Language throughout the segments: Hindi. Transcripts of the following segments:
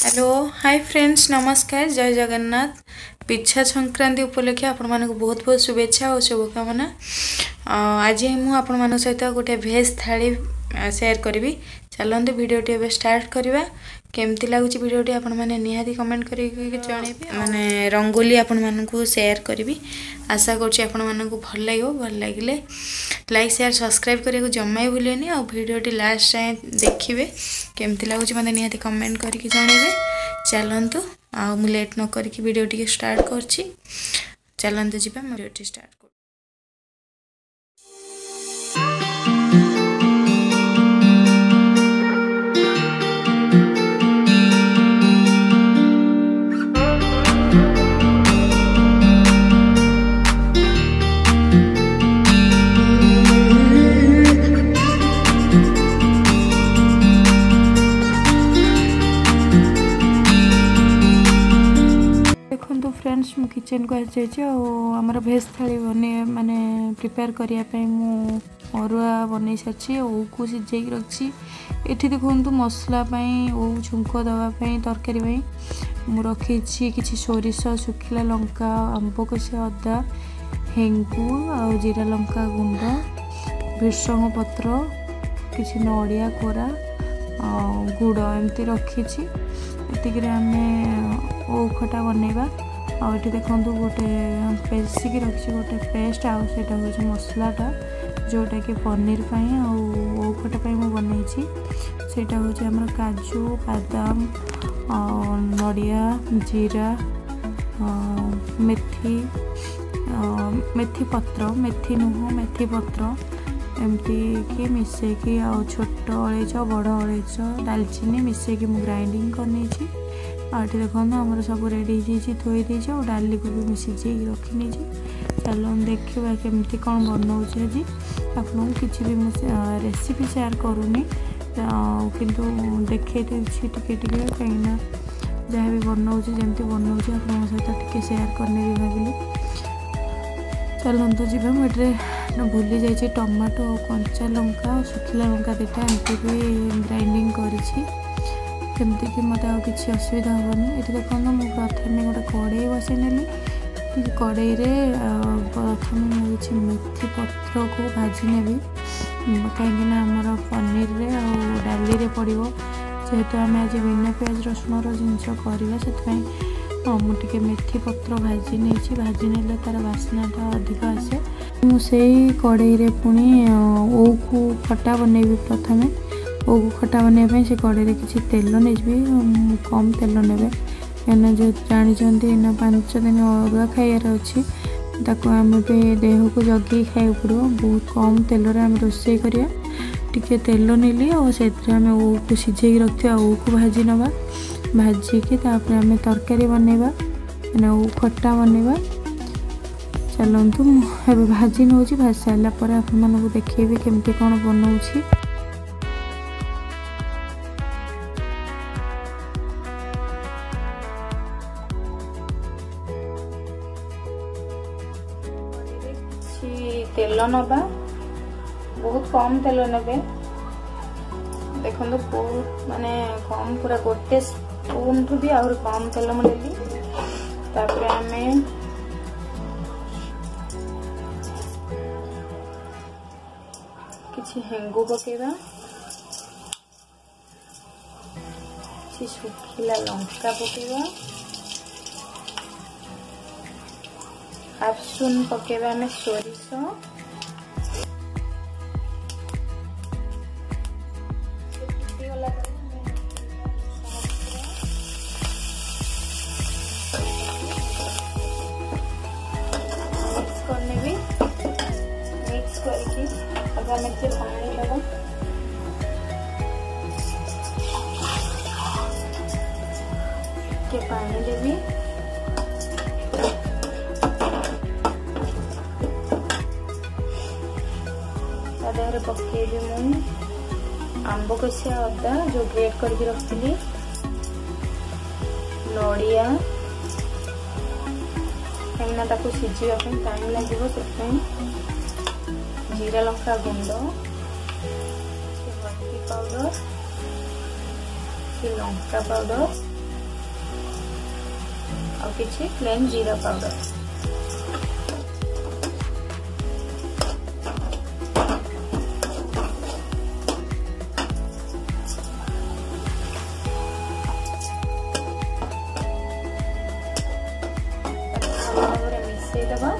हेलो हाय फ्रेंड्स नमस्कार जय जगन्नाथ पिछा संक्रांति उपलक्षे आपण मानक बहुत बहुत शुभेच्छा और शुभकामना। आज मु आपण मान सहित गोटे भेज थाली शेयर करी। चलते भिडियोटी एवं स्टार्ट करवा केमती लगुच भिडियोटी आपण मैंने निहाती कमेंट करके जन माने रंगोली आपण मानक शेयर करी। आशा करुँच आपण मानक भल लगे भल लगे लाइक शेयर सब्सक्राइब करने को जमा भूलेनि और भिडियोटी लास्ट जाए देखिए केमती लगुच मत निहाती कमेंट करके जनइबे। चलतु आ लेट न करके भिडियोटी स्टार्ट करछि। चलतु जीवा भिडियोटी स्टार्ट कर। फ्रेंड्स मु किचन को आमर भेज थाली बने माने प्रिपेयर करने अरुआ बन सारी ओ को सीझे रखी। ये देखो मसला ओ छुंक दवापाई तरकारी मु रखी कि सोरिष सुखिला लंका आंब कषिया अदा हेंगु आ जीरा लंका गुंड भृषंग पत्र किसी नड़िया कोरा गुड़ एमती रखी। ये आम ओ खटा बनइबा और ये देखो गोटे पेसिक रखी गोटे पेस्ट आटा हूँ मसलाटा जोटा कि पनीर खटा बनई सेटा हूँ आम काजू बादाम नड़िया जीरा मेथी मेथी पत्र मेथी नुह मेथी पत्र एमती कि मिसेकी छोट अलैच बड़ अलैच दालचीनी मिसेकी मु ग्राइंडिंग करनी। आठ देखो आमर सब रेडी थोई दीजिए और डाली को भी मिसिजे रखी। चलो देखा केमती कौन बनाऊँ आज आपको किसी भी रेसिपी शेयर करूनी किंतु देखे टे कहीं जहाँ भी बनाऊँ जमी बनाऊँ आप सहित टे शेयर करने भी भाविली। चलते जी मुझे भूली जाइए टमाटो कंचा लंका सुखिला लंका दुटा एमती भी ग्राइंडिंग करी जमती कि मत किसी असुविधा हेनी। ये देखो मुझे प्रथम गोटे कड़े बसई नेली कड़े प्रथम मुझे मेथी पत्र को भाजी नेबी कहीं आमर पनीर डाली पड़ो जेहेतु आम आज बिना प्याज रसुण जिनस करवा से मुझे मेथी पत्र भाजी नहीं भाजी ने तार बास्नाटा अधिक आसे। मुझे कड़े पुणी ओ को खटा बनइबी प्रथम ओ खटा बनवाई से कड़े किसी तेल नहीं कम तेल ने कहीं जो जानते 5 दिन अरुआ खाइबार अच्छी आम भी देह को जगि खाई पड़ो बहुत कम तेल आम रोषे करा टी तेल नेली और से ओ को सीझे रखी ओ को भाजी नवा भाजिकी आम तरकारी बनइबा मैंने ओ खटा बनइबा। चलतु मुझे भाजी नौ भाजी सारापर आप देखेबी केमती कौन बनाऊँ। तेल नवा बहुत कम तेल ने देखो बहुत माने कम पूरा गोटे स्पून भी आहुरी कम तेल मुझे तापर आम किसी हेंगु पकेबा किसी सुखिला लंका पकेबा हाफ स्पून पकेबा आम सोरिष मिक्स करके पानी दबा के पानी देवी देहरे पकेबी मु आंब कषिया अदा जो ग्रेट करके रखी नड़िया कहीं सीझा टाइम लगे से जीरा लंका गुंड हल्दी पाउडर लंका पाउडर और किछि प्लेन जीरा पाउडर। मिसई दबा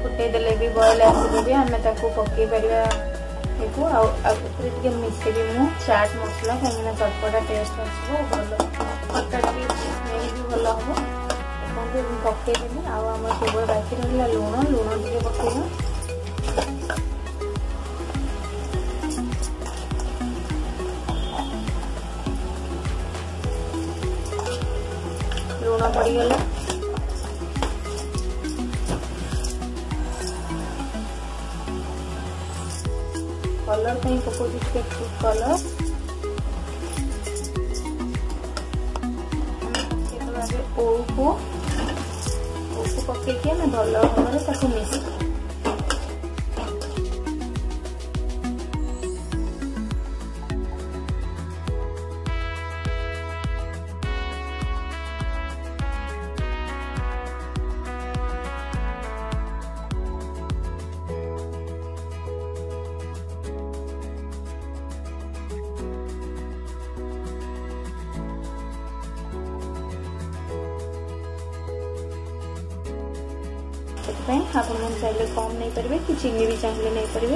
फुटे देले भी बॉयल आसि आम पकई पार मिसेबी मु चाट मसला कहीं चटपटा टेस्ट आसो भल खटा स्मेल भी भल हम पकईदेली आम केवल बाकी रहा लुण लुण टे पकईबा लुण पड़गला कलर कहीं पकोजी फूड कलर ओको पकईकि आम भल भाव मिस आप चाहिए कम नहीं पारे कि चीनी भी चाहिए नहीं पारे।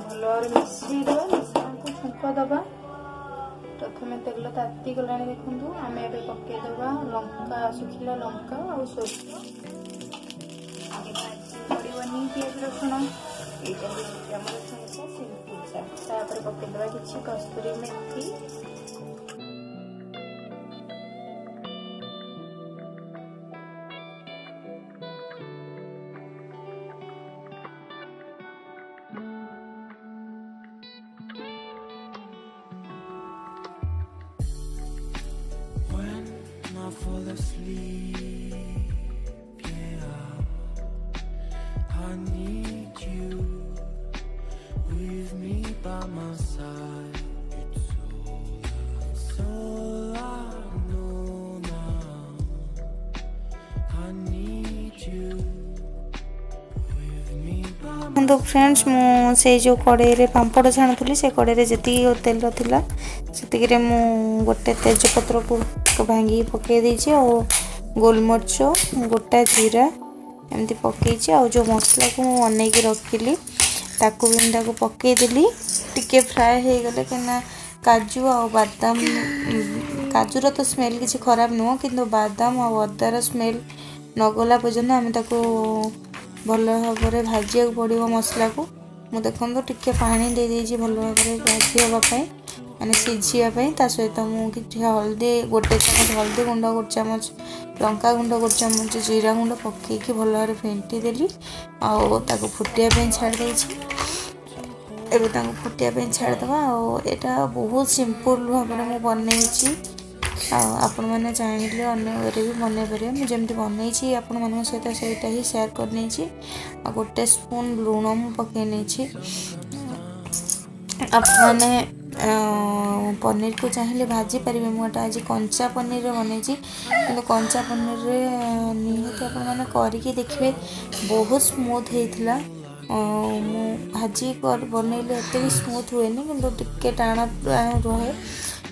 भल मिसई दबा मिश्रण को छुंक दबा प्रथम तेल ताती गला देखु आम ए पकईदबा लंका सुखिला लंका और सोर्ष पड़ोनी पिज रसुण यहाँ सिंपल पकईदबा कि कस्तूरी मेथी fall asleep, yeah. I need you with me by my side. It's all I know now. I need you with me by my side. तो फ्रेंड्स से जो कड़े रे पांपड़ छाणुली से कड़े जी तेल थिला से मु गोटे तेजपत्र को भांगी पकई देछि और गोलमरीच गोटा जीरा एमती पकईछि और जो मसला को अनेक रखिली ताकू भी पकईदेली टिके फ्राए हो गले कहीं काजू और बादाम काजूर तो स्मेल किसी खराब नुह किंतु बादाम और अदार स्मेल नगला पर्यंत आम भल भाव भाजिया पड़ो मसला को मु देखो टिके पानी दे देछि भल भाव भाजी हाँपाई माने सीझापी सहित मुझे हल्दी गोटे चामच हल्दी गुंड गोटे चामच लंका गुंड गोटे चामच जीरा गुंड पकईकि भल भाव फेंटी देली आउ फुटिया छाड़ी एवं फुटिया छाड़देवा यहाँ बहुत सिंपल भाव में बनई आपण मैंने चाहिए अन्य भी बनई पारे मुझे बनई आपण मान सहित से ही सेयार कर गोटे स्पून लुण मु पकई नहीं आपने पनीर को चाहिए भाजी पारे मुझे आज कंचा पनीर बनई कि कंचा पनीर निहत आपने करके देखिए बहुत स्मूथ होता भाजी बनइले एत भी स्मूथ हुए कि टाण रहे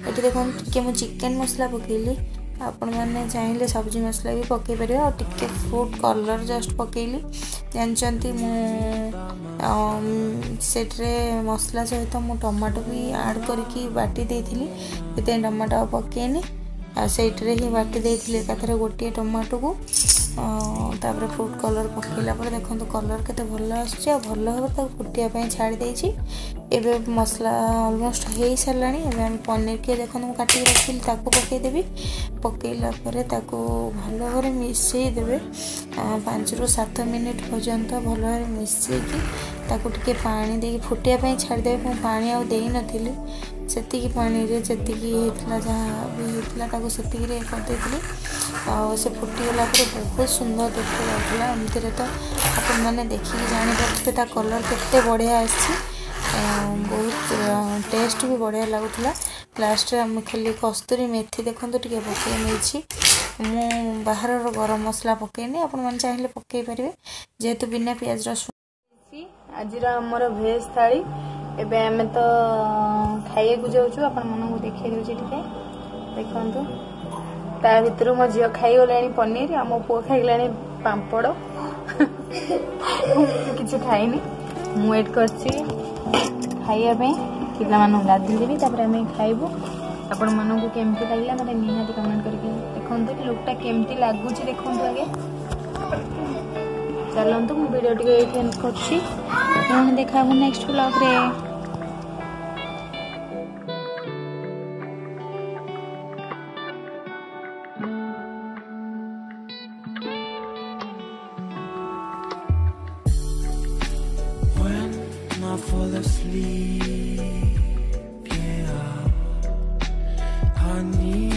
ये देखो टे मुझे चिकेन मसला पकईली आपण मैंने चाहिए सब्जी मसला भी पकई पारे और टिके फ्रूट कलर जस्ट पकईली जानते मुझे मसला सहित मु टमाटो भी ऐड करके बाटी देती टमाटो पकईनी से ही बाटी देती एकाथरे गोटे टमाटो को तापर फूड कलर पकईला देखो कलर केते भल आसुची भल हम फुटिया छाड़ी देछि। एबे मसला ऑलमोस्ट हो सारा। एवं पनीर के देखो मुझे काटिक रखी पकईदेवी। पकईला भल भाव मिसई देवे 5 ରୁ 7 मिनिट पर्यंत भल भाव मिसईकी टे पानी दे फुटिया छाड़देवे। मुझे पानी आउ दे नी से पानी जी जहाँ भी होता से करदे से फुटीगला बहुत सुंदर देखते लगला। एमती तो आपण मैंने देखिए जापर कलर केते बढ़िया आसी बहुत टेस्ट भी बढ़िया लगुला। लास्ट आम खाली कस्तूरी मेथी देखो टे पकई नहीं मु बाहर गरम मसला पकईनी आपण मैंने चाहिए पकई पारे जेहेतु बिना पियाज रसुण। आज आमर भेज थाली एबे आमे तो खाइए को जाऊँ आपण मन को देखा दूसरी टे देखु ता भर मो झील खाईगला पनीर आ मो पु खाईगला पापड़ किसी खाईनी मु वेट कर खाइबा पिला गाधी देवी आम खाइबू। आपण मन को केमती लगे मतलब निहाती कमेंट करके देखते लुकटा केमती लगुच देखु आगे। चलतु मु वीडियो टी एंड कर देखा नेक्स्ट व्लॉग रे। I fall asleep, yeah, I need